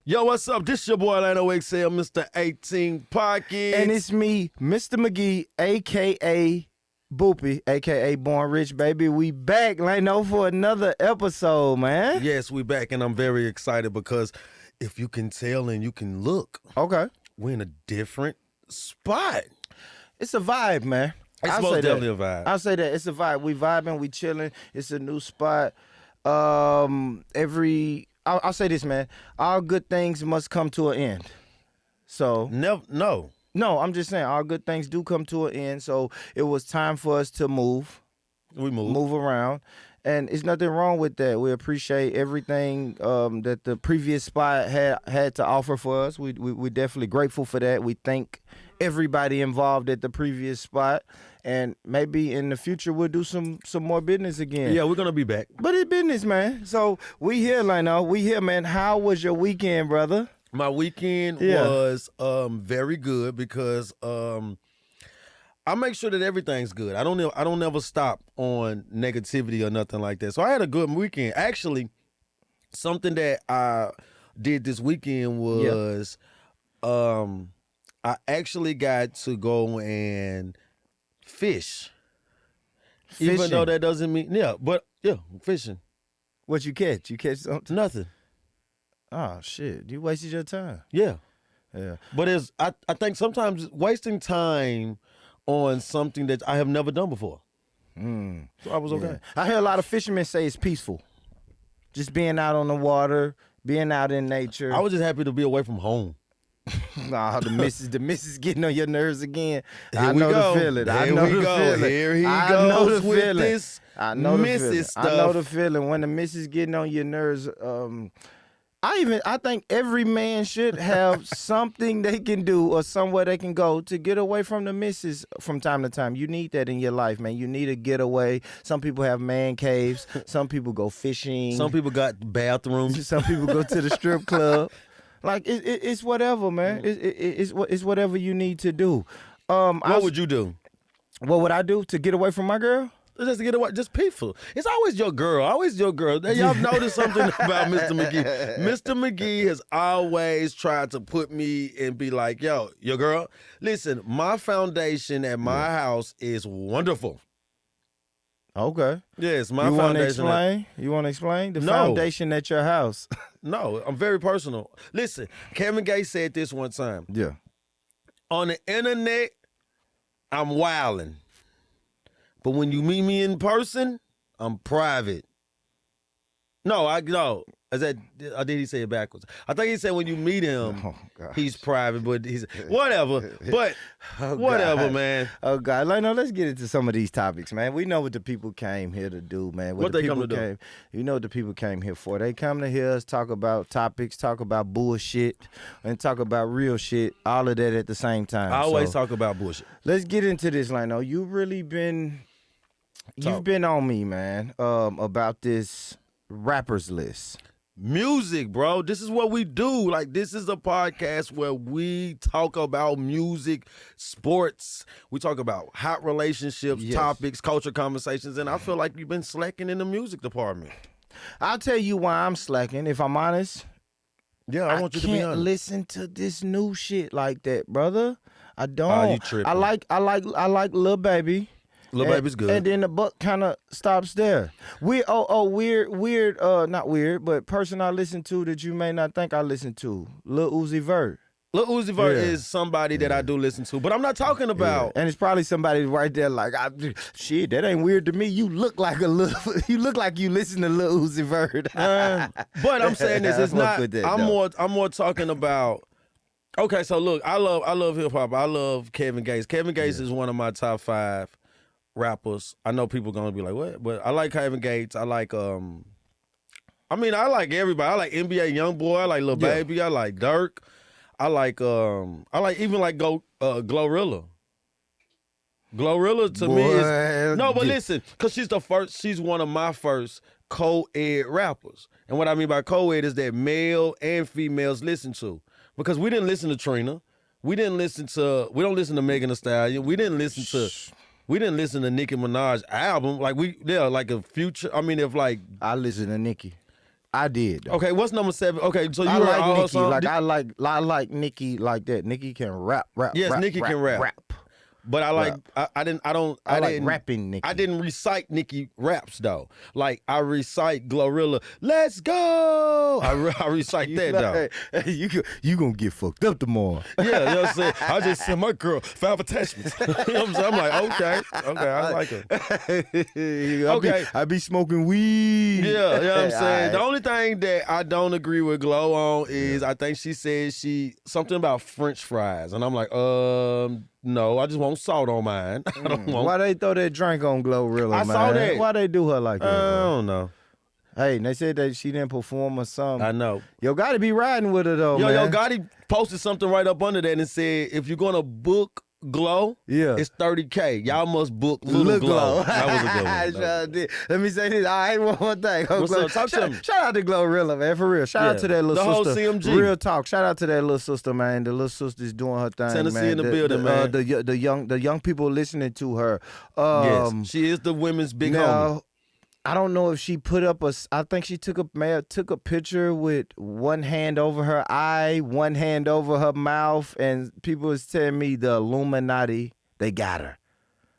Yo, what's up? This your boy Lano XL, Mr. 18 Pockets. And it's me, Mr. McGee, a.k.a. Boopy, a.k.a. Born Rich, baby. We back, Lano, for another episode, man. Yes, we back, and I'm very excited because if you can tell and you can look, Okay. we're in a different spot. It's a vibe, man. It's most definitely a vibe. I'll say that. It's a vibe. We vibing, we chilling. It's a new spot. I'll say this, man. All good things must come to an end. So No. I'm just saying, all good things do come to an end. So it was time for us to move. We moved. Move around. And it's nothing wrong with that. We appreciate everything that the previous spot had to offer for us. We're definitely grateful for that. We thank everybody involved at the previous spot. And maybe in the future we'll do some more business again. Yeah, we're going to be back. But it's business, man. So we here, Lano. We here, man. How was your weekend, brother? My weekend was very good because I make sure that everything's good. I don't ever stop on negativity or nothing like that. So I had a good weekend. Actually, something that I did this weekend was I actually got to go and fish. Fishing. Even though that doesn't mean fishing. What you catch? You catch something? Nothing. Oh shit! You wasted your time. Yeah. Yeah. But I think sometimes wasting time on something that I have never done before. So I was okay. Yeah. I hear a lot of fishermen say it's peaceful. Just being out on the water, being out in nature. I was just happy to be away from home. Nah, the missus getting on your nerves again. Here I we know go. the feeling. Here I know we the go. feeling. Here he I know goes the with feeling. this I know the missus feeling. stuff. I know the feeling when the missus getting on your nerves. I think every man should have something they can do or somewhere they can go to get away from the missus from time to time. You need that in your life, man. You need a getaway. Some people have man caves. Some people go fishing. Some people got bathrooms. Some people go to the strip club. Like it's whatever, man. It's whatever you need to do. What would you do? What would I do to get away from my girl? Just to get away, just peaceful. It's always your girl. Y'all noticed something about Mr. McGee. Mr. McGee has always tried to put me and be like, yo, your girl. Listen, my foundation at my house is wonderful. Okay. Yes, my You want to foundation. explain? You want to explain the No. foundation at your house? No, I'm very personal. Listen, Kevin Gates said this one time. Yeah. On the internet, I'm wilding. But when you meet me in person, I'm private. No. Did he say it backwards? I think he said when you meet him, he's private, but he's whatever. But whatever, God. man. Oh God, let's get into some of these topics, man. We know what the people came here to do, man. What the they come people to do? You know what the people came here for. They come to hear us talk about topics, talk about bullshit, and talk about real shit. All of that at the same time. I always talk about bullshit. Let's get into this, Lano. You've been on me, man, about this rappers list. Music, bro. This is what we do. Like, this is a podcast where we talk about music, sports. We talk about hot relationships, topics, culture conversations, and I feel like you've been slacking in the music department. I'll tell you why I'm slacking, if I'm honest. Yeah, I want you to be can't honest. listen to this new shit like that, brother. I don't. You tripping. I like Lil Baby. Lil Baby's good. And then the buck kind of stops there. Weird, not weird, but person I listen to that you may not think I listen to, Lil Uzi Vert. Lil Uzi Vert is somebody that I do listen to, but I'm not talking about. And it's probably somebody right there like, shit, that ain't weird to me. You look like you listen to Lil Uzi Vert. But I'm saying this, it's not. I'm more talking about. Okay, so look, I love hip hop. I love Kevin Gates. Kevin Gates is one of my top 5 rappers. I know people gonna be like, what? But I like Kevin Gates. I like I like everybody. I like NBA Youngboy. I like Lil Baby. I like Dirk. I like Glorilla. Glorilla to me is no, but listen, because she's one of my first co-ed rappers. And what I mean by co-ed is that male and females listen to. Because we didn't listen to Trina. We don't listen to Megan Thee Stallion. We didn't listen to Nicki Minaj's album. Like like a Future. I mean, if like I listen to Nicki. I did. Though. Okay, what's number 7? Okay, so you I heard like all her Nicki. songs? Like I like Nicki like that. Nicki can rap. Yes, rap, Nicki rap, can rap. But I like I didn't rapping Nicki. I didn't recite Nicki raps though. Like I recite Glorilla, let's go. I recite that though. You gonna get fucked up tomorrow. Yeah, you know what I'm saying? I just sent my girl 5 attachments. You know what I'm saying? I'm like, okay, I like her. Okay. I be smoking weed. Yeah, you know what I'm saying? Right. The only thing that I don't agree with Glow on is I think she said something about French fries. And I'm like, no, I just want salt on mine. I don't want. Why they throw that drink on Glorilla, man? I saw that. Why they do her like that? I don't know. Hey, they said that she didn't perform or something. I know. Yo, gotta be riding with her though, man. Yo, Gotti posted something right up under that and said, if you're gonna book Glow, it's $30K. Y'all must book Little Glow. That was a good one. Sure did. Let me say this. All right, one more thing. What's up? Talk to me. Shout out to Glorilla, man, for real. Shout out to that little sister. The whole CMG. Real talk. Shout out to that little sister, man. The little sister's doing her thing, Tennessee man. in the building, man. The young people listening to her. Yes, she is the women's big homie. I don't know if she put up I think she took a picture with one hand over her eye, one hand over her mouth, and people was telling me the Illuminati, they got her.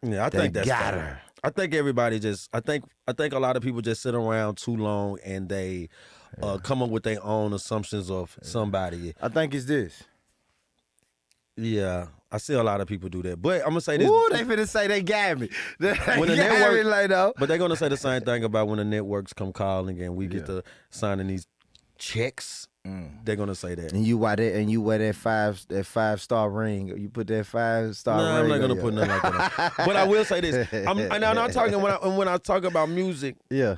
Yeah, I think that's got her. I think everybody I think a lot of people just sit around too long and they come up with their own assumptions of somebody. I think it's this. Yeah, I see a lot of people do that. But I'm gonna say this. Ooh, they finna say they got me. When the network, but they're gonna say the same thing about when the networks come calling and we get to signing these checks. They're gonna say that. And you wear that 5-star ring. You put that 5-star ring. I'm not gonna put nothing like that. But I will say this. I'm not talking when I talk about music. Yeah.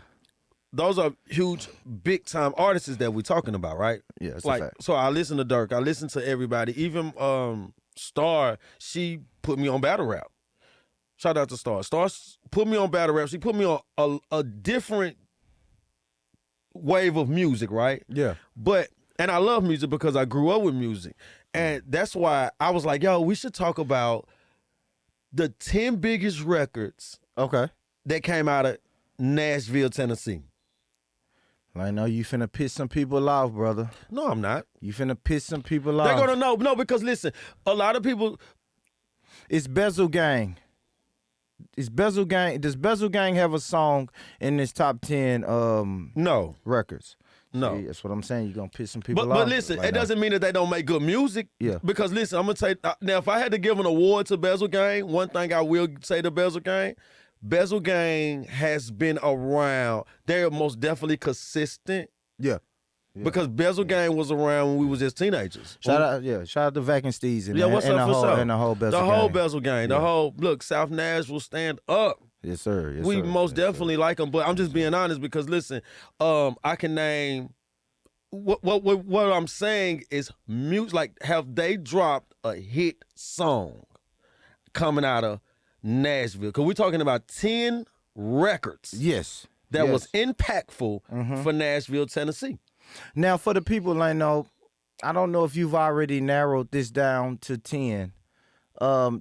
Those are huge, big time artists that we're talking about, right? Yeah, it's like a fact. So I listen to Dirk, I listen to everybody. Even Star, she put me on battle rap. Shout out to Star. Star put me on battle rap. She put me on a different wave of music, right? Yeah. And I love music because I grew up with music. And that's why I was like, yo, we should talk about the 10 biggest records that came out of Nashville, Tennessee. I know you finna piss some people off, brother. No, I'm not. You finna piss some people off. They're gonna know. No, because listen, a lot of people. It's Bezel Gang. It's Bezel Gang. Does Bezel Gang have a song in this top 10 no records? No. See, that's what I'm saying. You're gonna piss some people off. But listen, it doesn't mean that they don't make good music. Yeah. Because listen, I'm gonna say now if I had to give an award to Bezel Gang, one thing I will say to Bezel Gang has been around. They're most definitely consistent. Yeah. Because Bezel Gang was around when we was just teenagers. Shout out to Vac and Steez and the whole Bezel Gang. The whole Bezel Gang. The whole South Nashville stand up. Yes, sir. Yes, we sir. most definitely like them, but I'm just being honest because listen, I can name what I'm saying is music. Like, have they dropped a hit song coming out of Nashville? Because we're talking about 10 records. Yes. That was impactful for Nashville, Tennessee. Now, for the people I know, I don't know if you've already narrowed this down to 10.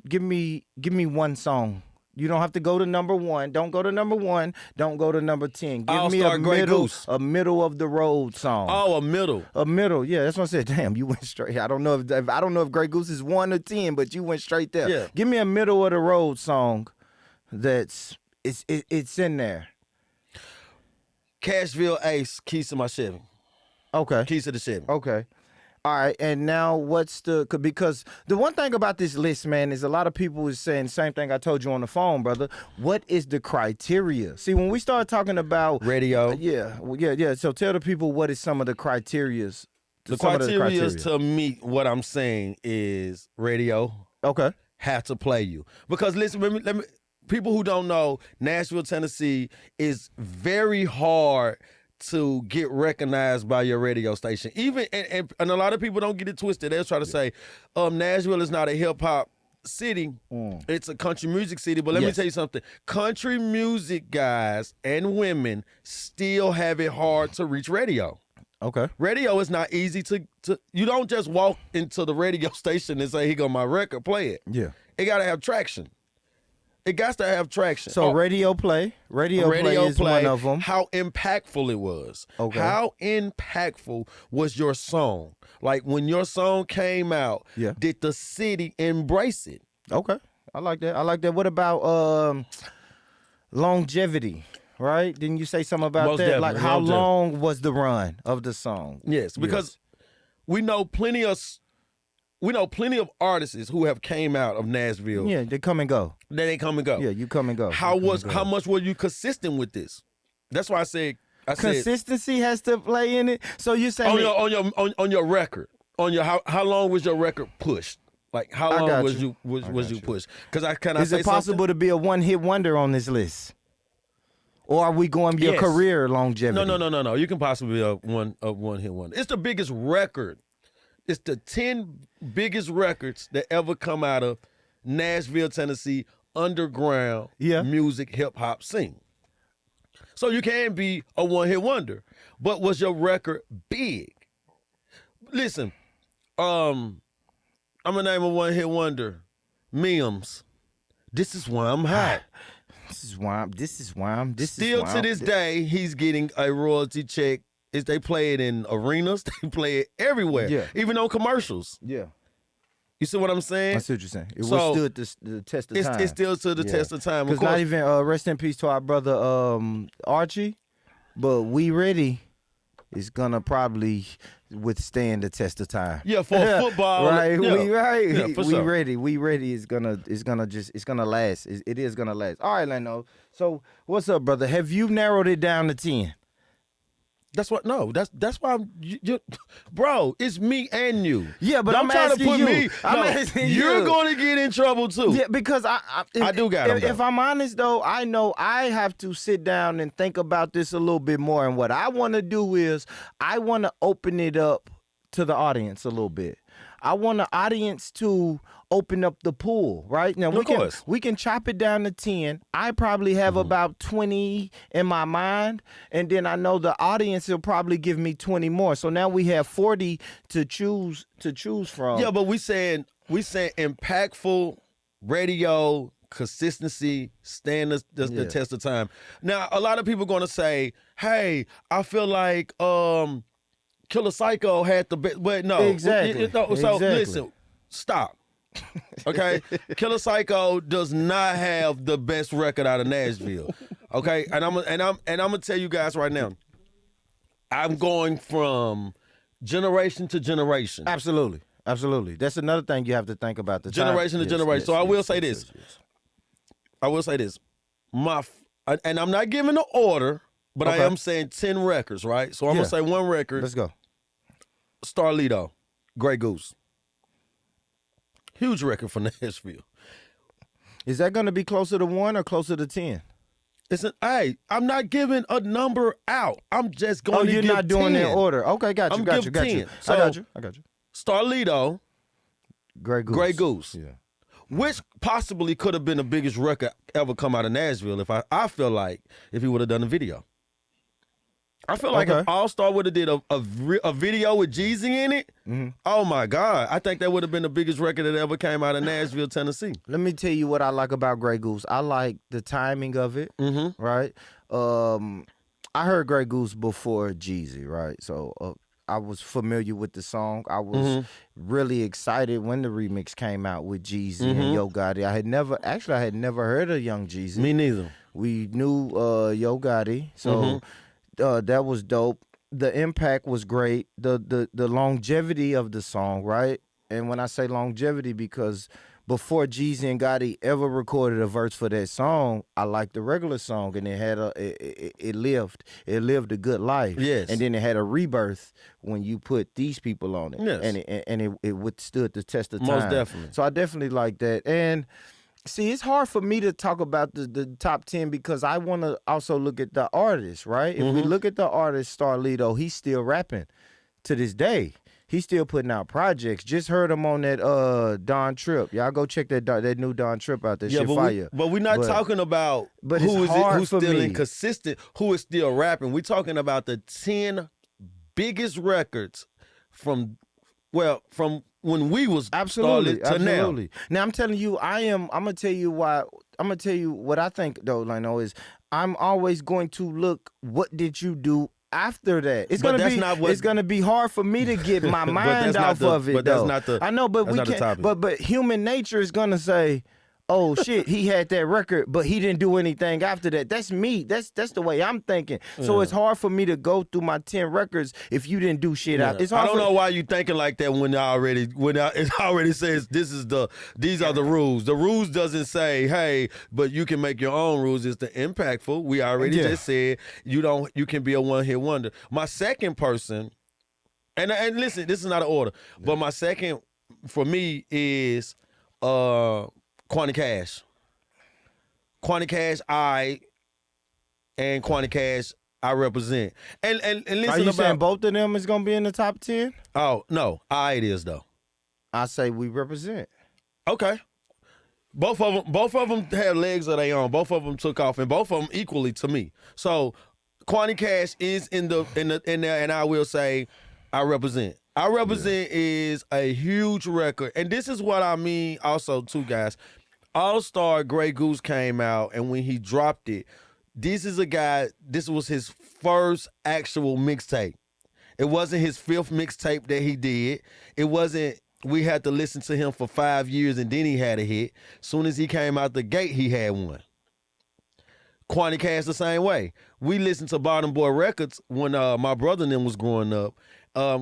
Give me one song. You don't have to go to number 1. Don't go to number 1. Don't go to number 10. Give me a middle of the road song. Oh, a middle. A middle. Yeah, that's what I said. Damn, you went straight. I don't know if Grey Goose is 1 or 10, but you went straight there. Yeah. Give me a middle of the road song it's in there. Cashville Ace, Keys to my Chevy. Okay. Keys to the Chevy. Okay. All right, and now because the one thing about this list, man, is a lot of people is saying the same thing I told you on the phone, brother. What is the criteria? See, when we start talking about radio. Yeah. So tell the people what is some of the criterias. The criteria to meet what I'm saying is radio. Okay. Have to play you. Because listen, let me people who don't know, Nashville, Tennessee is very hard to get recognized by your radio station. Even and a lot of people don't get it twisted. They'll try to say, Nashville is not a hip hop city. It's a country music city. But let me tell you something. Country music guys and women still have it hard to reach radio. Okay. Radio is not easy to you don't just walk into the radio station and say, here go my record, play it. Yeah. It gotta have traction. It got to have traction. So radio play is one of them. How impactful it was. Okay. How impactful was your song? Like when your song came out, did the city embrace it? Okay. I like that. What about longevity? Right? Didn't you say something about Most that? definitely, Like how most long was the run of the song? Yes, because we know plenty of artists who have came out of Nashville. Yeah, they come and go. They come and go. Yeah, you come and go. How much were you consistent with this? That's why I said consistency has to play in it. So you saying on your record, how long was your record pushed? Like how long was you pushed? Because is it possible to be a one-hit wonder on this list? Or are we going your career longevity? No. You can possibly be a one-hit wonder. It's the biggest record. It's the 10 biggest records that ever come out of Nashville, Tennessee, underground music, hip-hop scene. So you can be a one-hit wonder. But was your record big? Listen, I'm going to name a one-hit wonder. Mims. This is why I'm hot. This is why I'm. Still to this day, he's getting a royalty check. They play it in arenas. They play it everywhere, even on commercials. Yeah. You see what I'm saying? I see what you're saying. It stood the test of time. It still stood the test of time. Because not even, rest in peace to our brother Archie, but We Ready is going to probably withstand the test of time. Yeah, for football. Right, yeah, for sure. We Ready is gonna last. It is gonna last. All right, Leno. So what's up, brother? Have you narrowed it down to 10? That's why bro, it's me and you. Yeah, but I'm trying asking to put you. me. You're going to get in trouble too. Yeah, because I do got him. If I'm honest though, I know I have to sit down and think about this a little bit more. And what I want to do is I want to open it up to the audience a little bit. I want the audience to open up the pool, right? Now we can chop it down to 10. I probably have about 20 in my mind, and then I know the audience will probably give me 20 more. So now we have 40 to choose from. Yeah, but we saying impactful radio consistency, stand the test of time. Now a lot of people are gonna say, "Hey, I feel like Killer Psycho had the best," but no, exactly. So listen, stop. Okay, Killer Psycho does not have the best record out of Nashville. Okay, and I'm gonna tell you guys right now, I'm going from generation to generation. Absolutely. That's another thing you have to think about. The generation time. to generation. So I will say this. Yes. I will say this. And I'm not giving the order, but I am saying 10 records, right? So I'm gonna say one record. Let's go. Starlito, Grey Goose. Huge record for Nashville. Is that going to be closer to 1 or closer to 10? I'm not giving a number out. I'm just going to give 10. You're not doing it in order. Okay, got you. 10. So, I got you. Starlito, Grey Goose. Yeah. Which possibly could have been the biggest record ever come out of Nashville if I feel like if he would have done a video. I feel like if All Star would have did a video with Jeezy in it, oh my God, I think that would have been the biggest record that ever came out of Nashville, Tennessee. Let me tell you what I like about Grey Goose. I like the timing of it, right? I heard Grey Goose before Jeezy, right? So I was familiar with the song. I was really excited when the remix came out with Jeezy and Yo Gotti. I had never heard of Young Jeezy. Me neither. We knew Yo Gotti, so that was dope. The impact was great. The longevity of the song, right? And when I say longevity, because before Jeezy and Gotti ever recorded a verse for that song, I liked the regular song, and it had it lived a good life. Yes. And then it had a rebirth when you put these people on it. Yes. And it withstood the test of time. Most definitely. So I definitely like that. And see, it's hard for me to talk about the top 10 because I want to also look at the artist, right? If we look at the artist, Starlito, he's still rapping to this day. He's still putting out projects. Just heard him on that Don Trip. Y'all go check that new Don Trip out there. Shit fire. But we're not talking about who's still inconsistent, who is still rapping. We're talking about the 10 biggest records from when we was started to now. Now I'm telling you, I'm gonna tell you why gonna tell you what I think though, Lino, is I'm always going to look. What did you do after that? It's gonna be hard for me to get my mind off of it. But though. that's not the. I know, but we can't. But human nature is gonna say, "Oh shit, he had that record, but he didn't do anything after that." That's me. That's the way I'm thinking. So it's hard for me to go through my 10 records if you didn't do shit out. It's hard. I don't know why you thinking like that when it already says these are the rules. The rules doesn't say, hey, but you can make your own rules. It's the impactful. We already just said you can be a one-hit wonder. My second person, and listen, this is not an order, but my second for me is Quanti Cash. Quanti Cash, and Quanti Cash, I represent. And listen, are you saying both of them is gonna be in the top 10? Oh no, it is though. I say we represent. Okay. Both of them had legs of their own. Both of them took off, and both of them equally to me. So Quanti Cash is in there, and I will say I represent. I represent is a huge record, and this is what I mean. Also, too, guys. All-Star Grey Goose came out, and when he dropped it, this is a guy, this was his first actual mixtape. It wasn't his fifth mixtape that he did. It wasn't, we had to listen to him for 5 years and then he had a hit. Soon as he came out the gate, he had one. Quanti Cash the same way. We listened to Bottom Boy Records when my brother and them was growing up.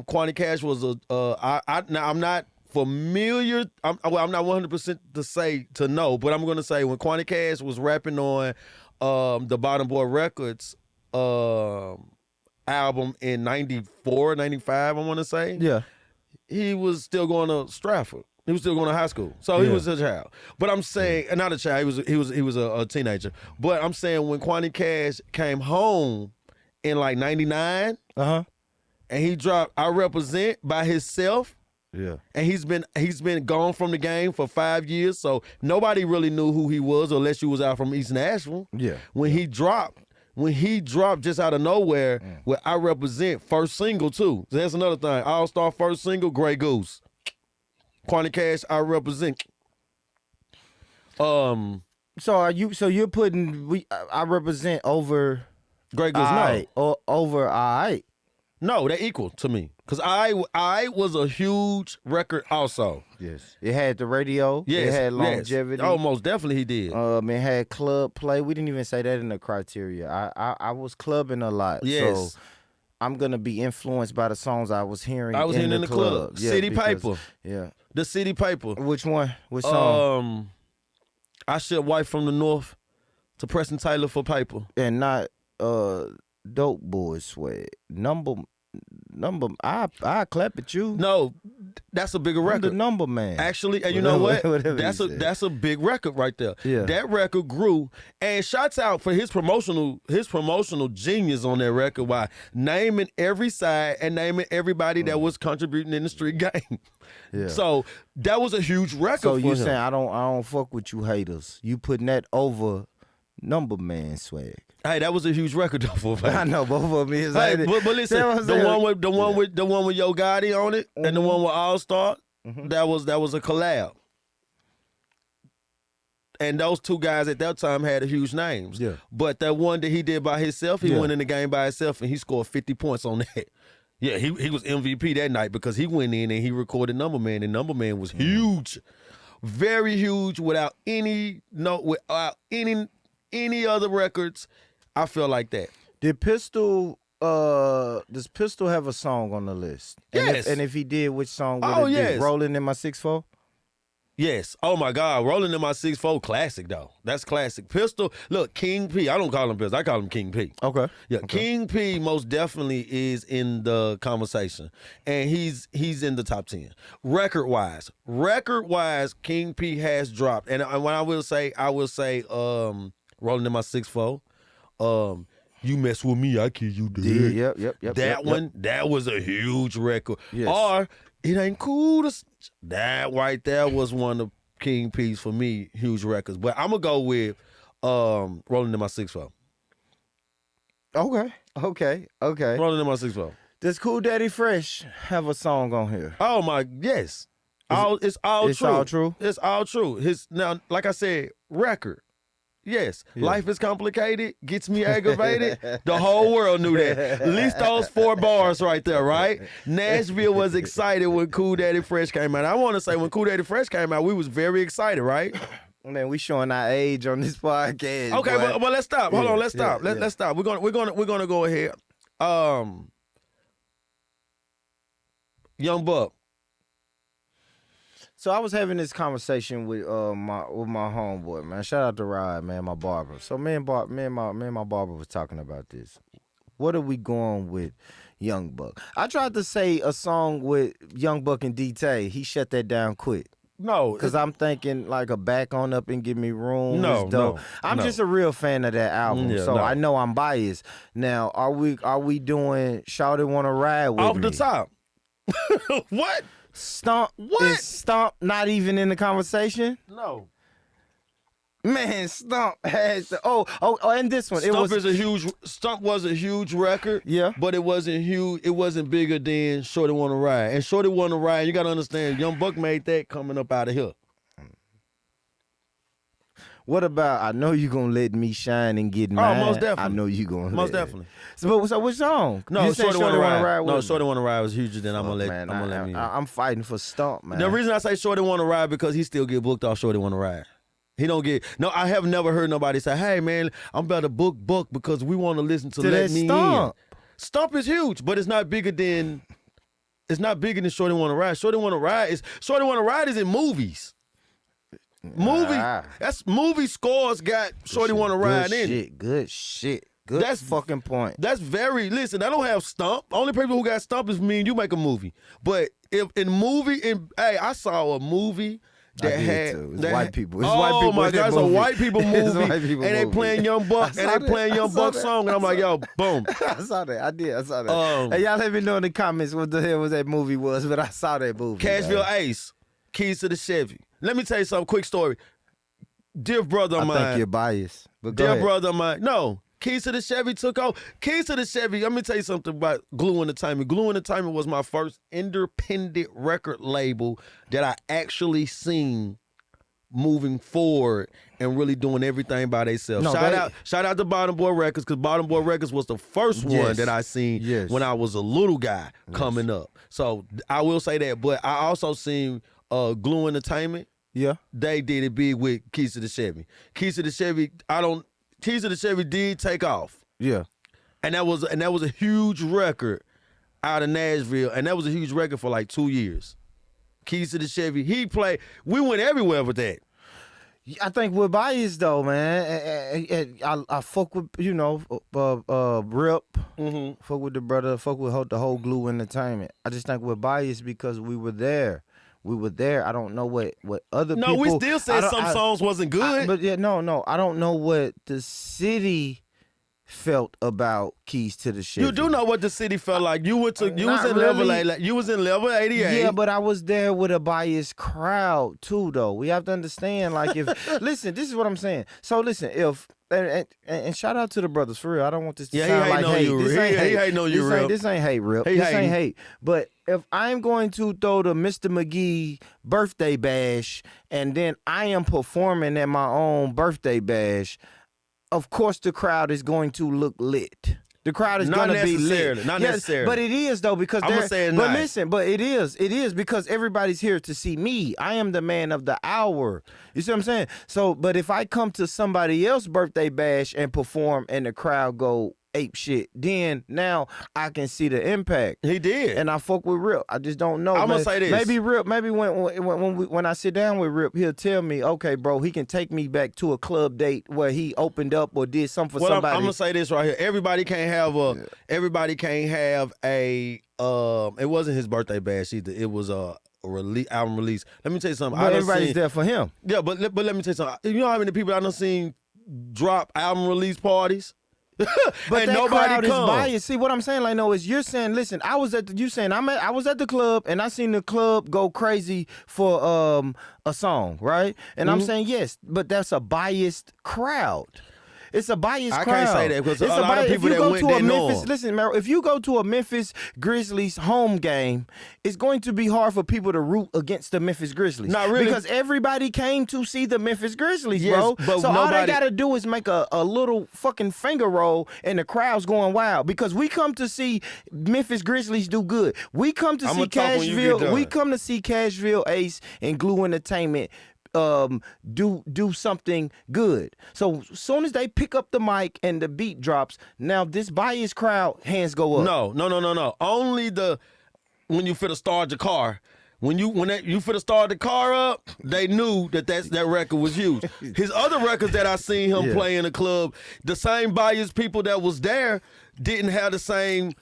Quanti Cash was now I'm not familiar. I'm not 100% to know, but I'm gonna say when Quanti Cash was rapping on the Bottom Boy Records album in 94, 95, I want to say. Yeah, he was still going to Stratford. He was still going to high school, so he was a child. But I'm saying, not a child. He was a teenager. But I'm saying when Quanti Cash came home in like '99, and he dropped "I Represent" by himself. Yeah, and he's been gone from the game for 5 years, so nobody really knew who he was unless you was out from East Nashville. Yeah, when he dropped just out of nowhere with "I Represent" first single too. So that's another thing. All-Star first single, Grey Goose. Quanti Cash, "I Represent." So you're putting I Represent over Grey Goose? No, or over I. No, they're equal to me. Because I was a huge record also. Yes. It had the radio. Yes. It had longevity. Yes. Oh, most definitely he did. It had club play. We didn't even say that in the criteria. I was clubbing a lot. Yes. So I'm going to be influenced by the songs I was hearing in the club. Yeah, City Paper. Yeah. The City Paper. Which one? Which song? I Shipped White from the North to Preston Taylor for Paper. And not Dope Boy Swag. Number I clap at you. No, that's a bigger record. I'm the number man. Actually, and you know what? That's a big record right there. Yeah. That record grew, and shouts out for his promotional genius on that record. Why naming every side and naming everybody that was contributing in the street game. Yeah. So that was a huge record. So you for him. saying I don't fuck with you haters? You putting that over Number Man Swag? Hey, that was a huge record though for me. I know both of them is. Hey, but listen, the one with Yo Gotti on it, and the one with All-Star, that was a collab. And those two guys at that time had huge names. Yeah. But that one that he did by himself, he went in the game by himself and he scored 50 points on that. Yeah, he was MVP that night because he went in and he recorded Number Man, and Number Man was huge, very huge, without any other records. I feel like that. Does Pistol have a song on the list? Yes. And if he did, which song would it be? Rolling in My 6'4"? Yes. Oh my God. Rolling in My 6'4", classic though. That's classic. Pistol. Look, King P. I don't call him Pistol. I call him King P. Okay. Yeah. Okay. King P most definitely is in the conversation, and he's in the top 10. Record wise, King P has dropped, and when I will say, Rolling in My 6'4". You mess with me, I kill you, dude. Yep. That was a huge record. Yes. Or It Ain't Cool to... That right there was one of King P's, for me, huge records. But I'm going to go with Rolling in My 6'4". Okay. Rolling in My 6'4". Does Cool Daddy Fresh have a song on here? Oh, my... Yes. It's all true. All true? It's all true. Now, like I said, record. Yes. Life is complicated, gets me aggravated. The whole world knew that. At least those 4 bars right there, right? Nashville was excited when Cool Daddy Fresh came out. I want to say when Cool Daddy Fresh came out, we was very excited, right? Man, we showing our age on this podcast. Okay, but let's stop. Hold on, let's stop. Let's stop. We're gonna go ahead. Young Buck. So I was having this conversation with my homeboy, man. Shout out to Rod, man, my barber. So me and my barber was talking about this. What are we going with Young Buck? I tried to say a song with Young Buck and D-Tay. He shut that down quick. No, because I'm thinking like a Back On Up and Give Me Room. No, I'm just a real fan of that album, so no. I know I'm biased. Now, are we doing Shawty Wanna Ride with off me? the top? What? Stomp? What? Is Stomp not even in the conversation? No. Man, Stomp has the and this one. Stomp was a huge record. Yeah. But it wasn't huge. It wasn't bigger than Shorty Wanna Ride. And Shorty Wanna Ride, you gotta understand, Young Buck made that coming up out of here. What about I Know You Gonna Let Me Shine and Get Mine? Oh, most definitely. I Know You Gonna Most let definitely. So which song? No, you Shorty Wanna Ride. with No, me? Shorty Wanna Ride was huger than I'm gonna let me. I'm fighting for Stomp, man. The reason I say Shorty Wanna Ride because he still get booked off Shorty Wanna Ride. He don't get I have never heard nobody say, "Hey man, I'm about to book Buck because we want to listen to Let Me Stomp. In." Stomp is huge, but it's not bigger than Shorty Wanna Ride. Shorty Wanna Ride is in movies. That's movie scores got Shorty Wanna Ride in it. Good shit. That's fucking point. That's listen, I don't have Stomp. Only people who got Stomp is me and you make a movie. But I saw a movie that had white people. It's oh white people my God, it's a white people movie. White people and they playing Young Buck song, and I'm like, yo, boom. I saw that. I saw that. Hey, y'all let me know in the comments what the hell was that movie was, but I saw that movie. Cashville Ace, Keys to the Chevy. Let me tell you something, quick story. Dear brother of mine. I think you're biased. But dear brother of mine. No. Keys to the Chevy took off. Keys to the Chevy, let me tell you something about Glue Entertainment. Glue Entertainment was my first independent record label that I actually seen moving forward and really doing everything by themselves. Shout out to Bottom Boy Records, because Bottom Boy Records was the first one that I seen when I was a little guy coming up. So I will say that. But I also seen Glue Entertainment. Yeah. They did it big with Keys to the Chevy. Keys to the Chevy did take off. Yeah. And that was a huge record out of Nashville, and that was a huge record for like 2 years. Keys to the Chevy, we went everywhere with that. I think we're biased though, man. I fuck with, Rip. Mm-hmm. Fuck with the brother, fuck with the whole Glue Entertainment. I just think we're biased because we were there. I don't know what other people. No, we still said some songs wasn't good. I don't know what the city felt about Keys to the Chevy. You do know what the city felt like. You was in level 88. Yeah, but I was there with a biased crowd too, though. We have to understand, like, if listen, this is what I'm saying. So listen, and shout out to the brothers for real. I don't want this to sound like hate. He hating on you, Rip. This ain't hate, Rip. This ain't hate. But if I'm going to throw the Mr. McGee birthday bash, and then I am performing at my own birthday bash, of course the crowd is going to look lit. The crowd is going to be lit. Not necessarily. But it is though, because I'm saying but listen, but it is because everybody's here to see me. I am the man of the hour. You see what I'm saying? So, but if I come to somebody else's birthday bash and perform and the crowd go ape shit, then now I can see the impact. He did. And I fuck with Rip. I just don't know. I'm gonna say this. Maybe Rip, when I sit down with Rip, he'll tell me, okay, bro, he can take me back to a club date where he opened up or did something for somebody. I'm gonna say this right here. Everybody can't have a it wasn't his birthday bash either. It was a album release. Let me tell you something. But everybody's there for him. Yeah, but let me tell you something. You know how many people I done seen drop album release parties? But and that nobody crowd come. is biased. See what I'm saying? Like, no, is you're saying, listen, I was at the club and I seen the club go crazy for a song, right? And I'm saying yes, but that's a biased crowd. It's a biased I crowd. can't say that because a It's lot of people that went didn't know him. Listen, Merrill, if you go to a Memphis Grizzlies home game, it's going to be hard for people to root against the Memphis Grizzlies. Not really. Because everybody came to see the Memphis Grizzlies, Yes, bro. but so all they nobody- got to do is make a little fucking finger roll and the crowd's going wild. Because we come to see Memphis Grizzlies do good. We come to see Cashville. We come to see Cashville Ace and Glue Entertainment do something good. So as soon as they pick up the mic and the beat drops, now this biased crowd hands go up. No. Only when you finna start your car. When you finna start the car up, they knew that record was huge. His other records that I seen him play in the club, the same biased people that was there didn't have the same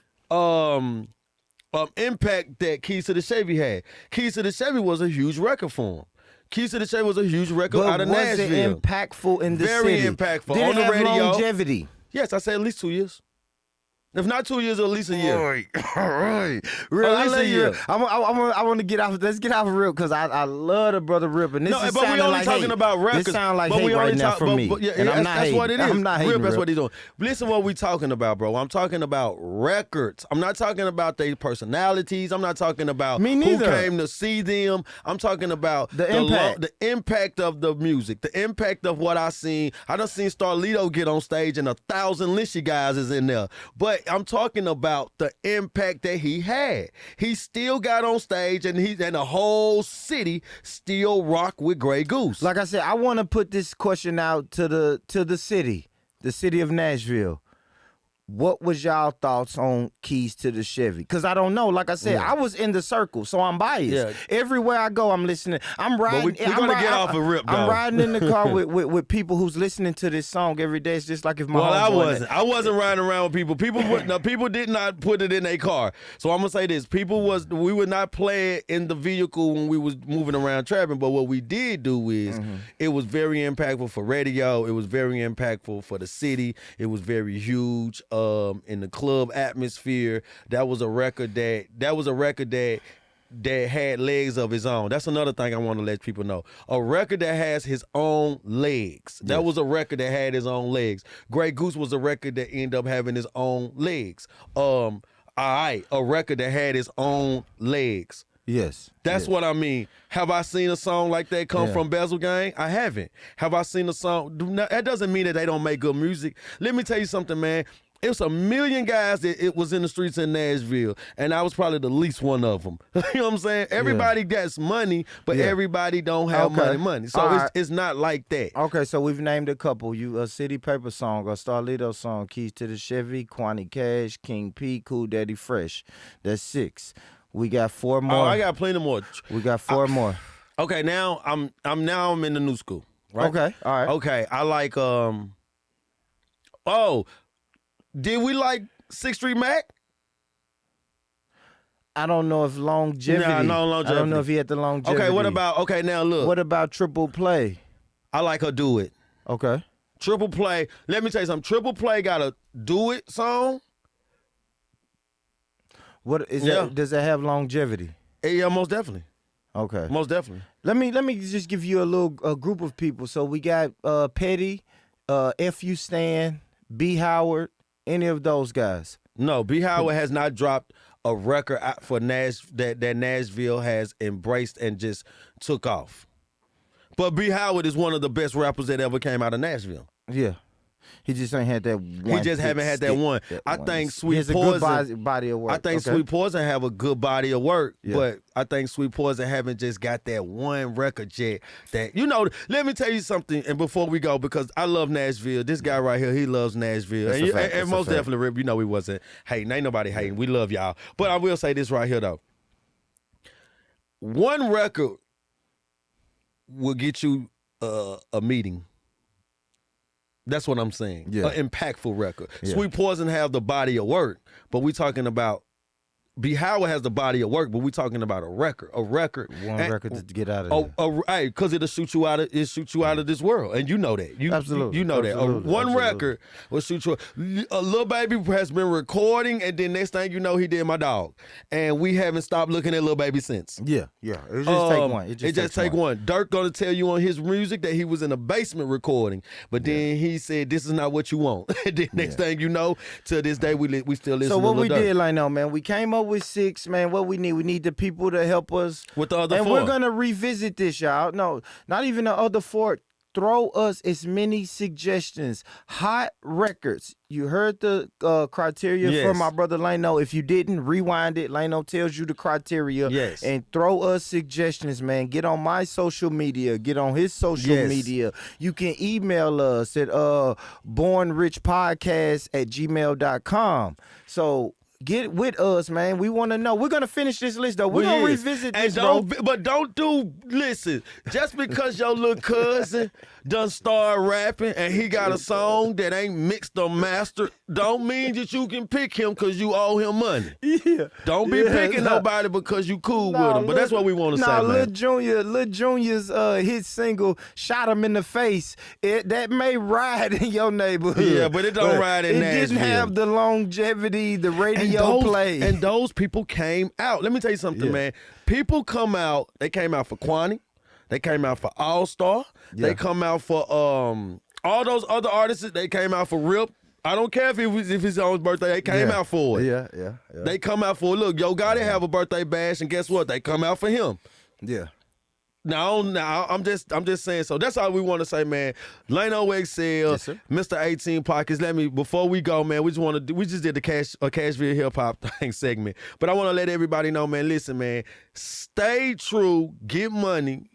impact that Keys to the Chevy had. Keys to the Chevy was a huge record for him. Keys to the Chevy was a huge record out of Nashville. Was it impactful in the Very city? impactful. Did On it the have radio. longevity? Yes, I say at least 2 years. If not 2 years, at least a year. All right. Real, At least a year. I want to get off. Let's get off of Rip because I love the brother Rip. And this No, is but we only like talking hate. about records. This sound like but hate we right only now talk, from me. Yeah, and I'm not that's hating. what it is. I'm not hating. Rip, that's Rip. what he's doing. Listen, what we talking about, bro. I'm talking about records. I'm not talking about their personalities. I'm not talking about Me who neither. came to see them. I'm talking about The impact. the impact of the music, the impact of what I seen. I done seen Starlito get on stage and 1,000 Lishy guys is in there. But I'm talking about the impact that he had. He still got on stage and the whole city still rock with Grey Goose. Like I said, I want to put this question out to the city of Nashville. What was y'all thoughts on Keys to the Chevy? Because I don't know. Like I said, I was in the circle, so I'm biased. Yeah. Everywhere I go, I'm listening. I'm riding. We're going to get off of Rip, though. I'm riding in the car with people who's listening to this song every day. It's just like if my Well, I wasn't riding around with people. People did not put it in their car. So I'm gonna say this: we would not play it in the vehicle when we was moving around trapping. But what we did do is, it was very impactful for radio. It was very impactful for the city. It was very huge in the club atmosphere. That was a record that had legs of his own. That's another thing I want to let people know. A record that has his own legs. That was a record that had his own legs. Grey Goose was a record that ended up having his own legs. All right, a record that had his own legs. Yes. That's what I mean. Have I seen a song like that come from Bezel Gang? I haven't. Have I seen a song? That doesn't mean that they don't make good music. Let me tell you something, man. It was a million guys that it was in the streets in Nashville, and I was probably the least one of them. You know what I'm saying? Everybody gets money, but everybody don't have money. So it's not like that. Okay, so we've named a couple. A City Paper song, a Starlito song, Keys to the Chevy, Kwani Cash, King P, Cool Daddy Fresh. That's 6. We got 4 more. Oh, I got plenty more. We got 4 more. Okay, now I'm in the new school. Right? Okay, all right. Okay, I like did we like 6th Street Mac? I don't know if longevity. Nah, no longevity. I don't know if he had the longevity. Okay, now look. What about Triple Play? I like her Do It. Okay. Triple Play. Let me tell you something. Triple Play got a Do It song. What is that? Does that have longevity? Yeah, most definitely. Okay. Most definitely. Let me just give you a group of people. So we got Petty, F.U. Stan, B. Howard, any of those guys. No, B. Howard has not dropped a record for that Nashville has embraced and just took off. But B. Howard is one of the best rappers that ever came out of Nashville. Yeah. He just ain't had that one. He just haven't had that one. I think Sweet Poison. He has a good body of work. I think Sweet Poison have a good body of work, Yeah. but I think Sweet Poison haven't just got that one record yet. That let me tell you something. And before we go, because I love Nashville. This guy right here, he loves Nashville, That's a fact. and most definitely, Rip. We wasn't hating. Ain't nobody hating. We love y'all. But I will say this right here though. One record will get you a meeting. That's what I'm saying. Yeah. An impactful record. Yeah. Sweet Poison have the body of work, but we talking about B. Howard has the body of work, but we're talking about a record. One record to get out of there. Hey, because it'll shoot you out of this world, and you know that. Absolutely. You know that. One Absolutely. record will shoot you. A Lil Baby has been recording, and then next thing you know, he did My Dog, and we haven't stopped looking at Lil Baby since. Yeah. It just take one. It just take one. Dirk gonna tell you on his music that he was in a basement recording, but then he said, "This is not what you want." And then next thing you know, to this day we still listen. So to what Lil we Durk. did, like, no, man, we came up with 6, man. What we need the people to help us With the other and 4. we're gonna revisit this, y'all. No, not even the other 4. Throw us as many suggestions. Hot records. You heard the criteria from my brother Lano. If you didn't, rewind it. Lano tells you the criteria. Yes. And throw us suggestions, man. Get on my social media. Get on his social media. You can email us at bornrichpodcast@gmail.com. So get with us, man. We want to know. We're going to finish this list, though. We're going to revisit this, bro. But listen, just because your little cousin done start rapping and he got a song that ain't mixed or mastered, don't mean that you can pick him because you owe him money. Yeah. Don't be picking nobody because you cool with him. But that's what we want to say, man. Lil Junior's hit single, Shot Him in the Face, that may ride in your neighborhood. Yeah, but it don't ride in Nashville. It didn't have the longevity, the radio play. And those people came out. Let me tell you something, man. People come out. They came out for Kwani. They came out for All Star. They come out for all those other artists. They came out for Rip. I don't care if it's his own birthday. They came out for it. Yeah. They come out for it. Look, Yo Gotti have a birthday bash, and guess what? They come out for him. Yeah. Now, I'm just saying. So that's all we want to say, man. Lano XL, Mr. 18 Pockets. Before we go, man. We just did the Cashville Hip Hop thing segment, but I want to let everybody know, man. Listen, man. Stay true. Get money.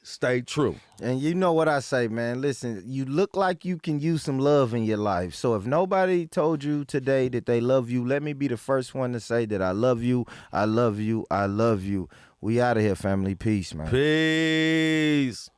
Stay true. And you know what I say, man. Listen, you look like you can use some love in your life. So if nobody told you today that they love you, let me be the first one to say that I love you. I love you. I love you. We out of here, family. Peace, man. Peace.